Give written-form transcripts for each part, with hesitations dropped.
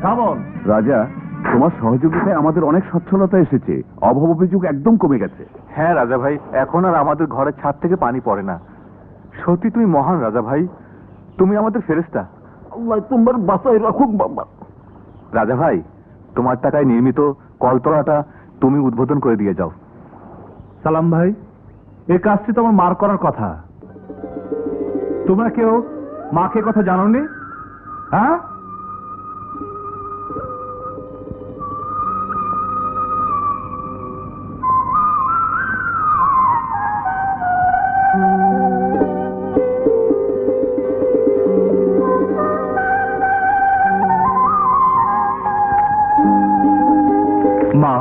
Come on রাজা, তোমার সহযোগিতায় আমাদের অনেক সচ্ছলতা এসেছে, অভাব অভিযোগ একদম কমে গেছে। হ্যাঁ রাজা ভাই, এখন আর আমাদের ঘরের ছাদ থেকে পানি পড়ে না। সত্যি তুমি মহান রাজা ভাই, তুমি আমাদের ফেরেশতা। আল্লাহ তোমার বাঁচাই রাখুক বাবা। রাজা ভাই, তোমার টাকায় নির্মিত কলতলাটা তুমি উদ্বোধন করে দিয়ে যাও। সালাম ভাই, এই কাজটি তোমার মার করার কথা। তোমরা কেউ মাকে কথা জানোনি? হ্যাঁ, মা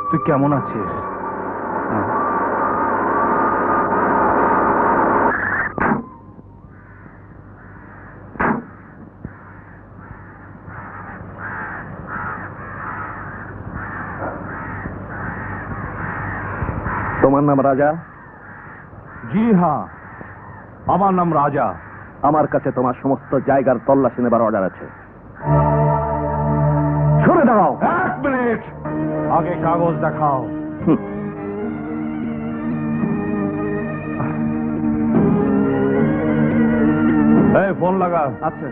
তুই কেমন আছিস? তোমার নাম রাজা? জি হ্যাঁ, আমার নাম রাজা। আমার কাছে তোমার সমস্ত জায়গার তল্লাশি নেবার অর্ডার আছে। সরে দাও। 1 মিনিট, আগে কাগজ দেখাও। এই ফোন লাগা। আচ্ছা,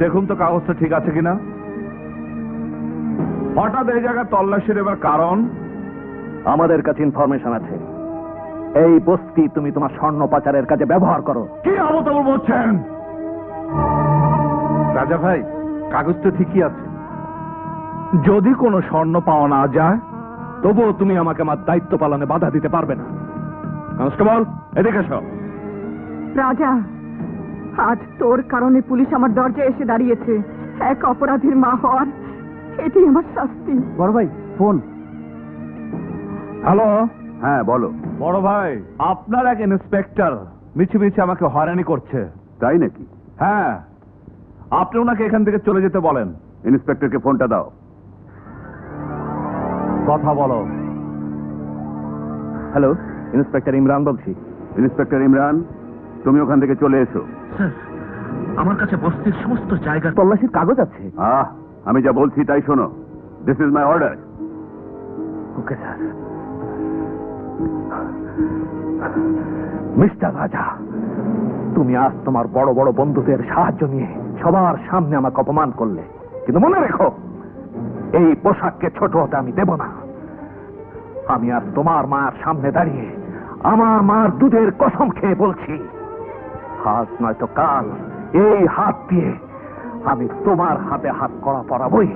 দেখুন তো কাগজটা ঠিক আছে কিনা। হঠাৎ এই জায়গায় তল্লাশি নেবার কারণ? আমাদের কাছে ইনফরমেশন আছে এই বস্তি তুমি তোমার স্বর্ণ পাচারের কাজে ব্যবহার করো। কি আবতল বলছেন? রাজা ভাই, কাগজ তো ঠিকই আছে। যদি কোনো স্বর্ণ পাওয়া না যায়, তবুও তুমি আমাকে আমার দায়িত্ব পালনে বাধা দিতে পারবে না। কনস্টেবল, এদিকে এসো। রাজা, আজ তোর কারণে পুলিশ আমার দরজায় এসে দাঁড়িয়েছে। এক অপরাধীর মা হওয়ার এটি আমার শাস্তি। বড় ভাই ফোন। হ্যালো। হ্যাঁ বলো। বড় ভাই, আপনার এক ইন্সপেক্টর মিছি মিছি আমাকে হয়রানি করছে। তাই নাকি? হ্যাঁ, আপনি ওনাকে এখান থেকে চলে যেতে বলেন। ইন্সপেক্টরকে ফোনটা দাও। কথা বলো। হ্যালো, ইন্সপেক্টর ইমরান বলছি। ইন্সপেক্টর ইমরান, তুমি ওখান থেকে চলে এসো। আমার কাছে বস্তির সমস্ত জায়গার তল্লাশির কাগজ আছে। আমি যা বলছি তাই শোনো। This is my order. Okay sir. Mister রাজা, তুমি আজ তোমার বড় বড় বন্ধুদের সাহায্য নিয়ে সবার সামনে আমাকে অপমান করলে, কিন্তু মনে রেখো এই পোশাককে ছোট হতে আমি দেব না। আমি আজ তোমার মার সামনে দাঁড়িয়ে আমার মার দুধের কসম খেয়ে বলছি, আজ নয়তো কাল এই হাত দিয়ে আমি তোমার হাতে হাত করা পরাবই।